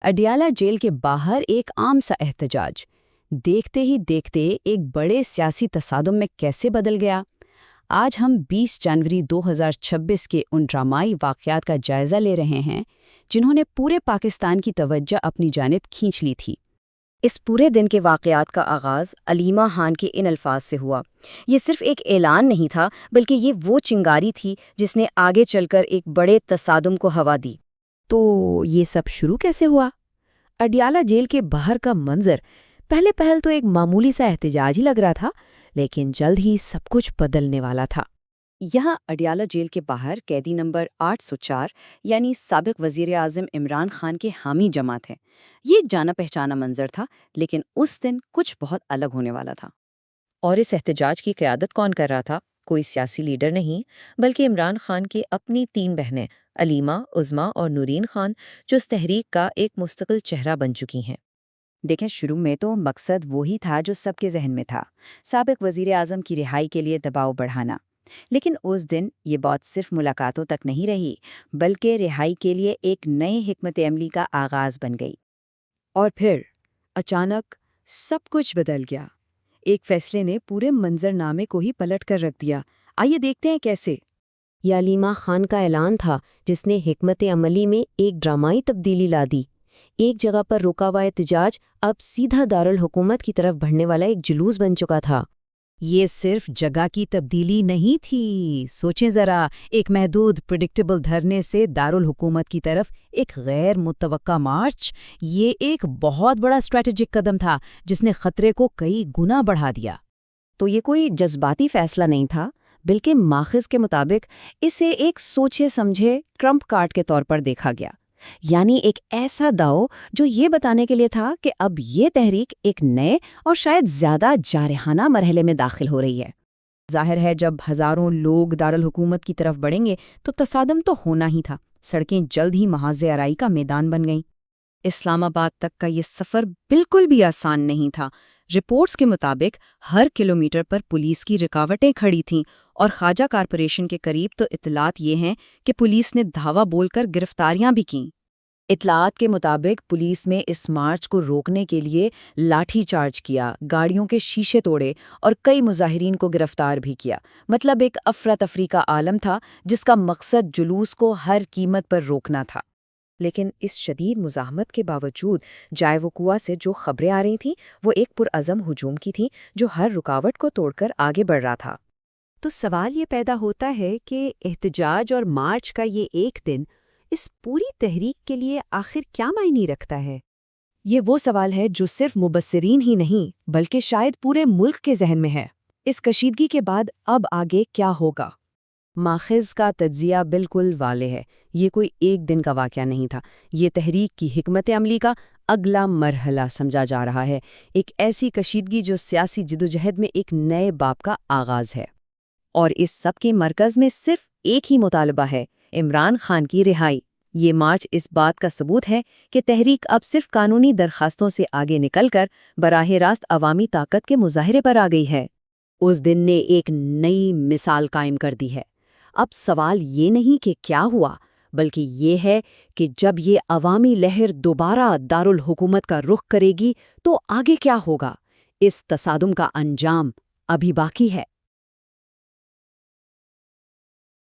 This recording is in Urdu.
اڈیالہ جیل کے باہر ایک عام سا احتجاج دیکھتے ہی دیکھتے ایک بڑے سیاسی تصادم میں کیسے بدل گیا۔ آج ہم 20 جنوری 2026 کے ان ڈرامائی واقعات کا جائزہ لے رہے ہیں جنہوں نے پورے پاکستان کی توجہ اپنی جانب کھینچ لی تھی۔ اس پورے دن کے واقعات کا آغاز علیمہ خان کے ان الفاظ سے ہوا۔ یہ صرف ایک اعلان نہیں تھا بلکہ یہ وہ چنگاری تھی جس نے آگے چل کر ایک بڑے تصادم کو ہوا دی۔ تو یہ سب شروع کیسے ہوا؟ اڈیالہ جیل کے باہر کا منظر پہلے پہل تو ایک معمولی سا احتجاج ہی لگ رہا تھا، لیکن جلد ہی سب کچھ بدلنے والا تھا۔ یہاں اڈیالہ جیل کے باہر قیدی نمبر 804 یعنی سابق وزیر اعظم عمران خان کے حامی جماعت ہے۔ یہ ایک جانا پہچانا منظر تھا، لیکن اس دن کچھ بہت الگ ہونے والا تھا۔ اور اس احتجاج کی قیادت کون کر رہا تھا؟ کوئی سیاسی لیڈر نہیں، بلکہ عمران خان کی اپنی 3 بہنیں علیمہ، عظمیٰ اور نورین خان، جو اس تحریک کا ایک مستقل چہرہ بن چکی ہیں۔ دیکھیں، شروع میں تو مقصد وہی تھا جو سب کے ذہن میں تھا، سابق وزیر اعظم کی رہائی کے لیے دباؤ بڑھانا۔ لیکن اس دن یہ بات صرف ملاقاتوں تک نہیں رہی، بلکہ رہائی کے لیے ایک نئے حکمت عملی کا آغاز بن گئی۔ اور پھر اچانک سب کچھ بدل گیا۔ ایک فیصلے نے پورے منظرنامے کو ہی پلٹ کر رکھ دیا۔ آئیے دیکھتے ہیں کیسے۔ یہ علیمہ خان کا اعلان تھا جس نے حکمت عملی میں ایک ڈرامائی تبدیلی لا دی۔ ایک جگہ پر رکا ہوا احتجاج اب سیدھا دارالحکومت کی طرف بڑھنے والا ایک جلوس بن چکا تھا۔ یہ صرف جگہ کی تبدیلی نہیں تھی، سوچیں ذرا، ایک محدود پریڈکٹیبل دھرنے سے دارالحکومت کی طرف ایک غیر متوقع مارچ۔ یہ ایک بہت بڑا اسٹریٹجک قدم تھا جس نے خطرے کو کئی گنا بڑھا دیا۔ تو یہ کوئی جذباتی فیصلہ نہیں تھا، بلکہ ماخذ کے مطابق اسے ایک سوچے سمجھے ٹرمپ کارڈ کے طور پر دیکھا گیا، یعنی ایک ایسا داؤ جو یہ بتانے کے لیے تھا کہ اب یہ تحریک ایک نئے اور شاید زیادہ جارحانہ مرحلے میں داخل ہو رہی ہے۔ ظاہر ہے جب ہزاروں لوگ دارالحکومت کی طرف بڑھیں گے تو تصادم تو ہونا ہی تھا۔ سڑکیں جلد ہی محاذ آرائی کا میدان بن گئیں۔ اسلام آباد تک کا یہ سفر بالکل بھی آسان نہیں تھا۔ رپورٹس کے مطابق ہر کلومیٹر پر پولیس کی رکاوٹیں کھڑی تھیں، اور خواجہ کارپوریشن کے قریب تو اطلاعات یہ ہیں کہ پولیس نے دھاوا بول کر گرفتاریاں بھی کیں۔ اطلاعات کے مطابق پولیس میں اس مارچ کو روکنے کے لیے لاٹھی چارج کیا، گاڑیوں کے شیشے توڑے اور کئی مظاہرین کو گرفتار بھی کیا۔ مطلب ایک افراتفری کا عالم تھا جس کا مقصد جلوس کو ہر قیمت پر روکنا تھا۔ لیکن اس شدید مزاحمت کے باوجود جائے وقوع سے جو خبریں آ رہی تھیں وہ ایک پرعزم ہجوم کی تھیں جو ہر رکاوٹ کو توڑ کر آگے بڑھ رہا تھا۔ تو سوال یہ پیدا ہوتا ہے کہ احتجاج اور مارچ کا یہ ایک دن اس پوری تحریک کے لیے آخر کیا معنی رکھتا ہے؟ یہ وہ سوال ہے جو صرف مبصرین ہی نہیں بلکہ شاید پورے ملک کے ذہن میں ہے۔ اس کشیدگی کے بعد اب آگے کیا ہوگا؟ ماخذ کا تجزیہ بالکل واضح ہے۔ یہ کوئی ایک دن کا واقعہ نہیں تھا، یہ تحریک کی حکمت عملی کا اگلا مرحلہ سمجھا جا رہا ہے، ایک ایسی کشیدگی جو سیاسی جدوجہد میں ایک نئے باب کا آغاز ہے۔ اور اس سب کے مرکز میں صرف ایک ہی مطالبہ ہے، عمران خان کی رہائی۔ یہ مارچ اس بات کا ثبوت ہے کہ تحریک اب صرف قانونی درخواستوں سے آگے نکل کر براہ راست عوامی طاقت کے مظاہرے پر آ گئی ہے۔ اس دن نے ایک نئی مثال قائم کر دی ہے۔ اب سوال یہ نہیں کہ کیا ہوا، بلکہ یہ ہے کہ جب یہ عوامی لہر دوبارہ دارالحکومت کا رخ کرے گی تو آگے کیا ہوگا۔ اس تصادم کا انجام ابھی باقی ہے۔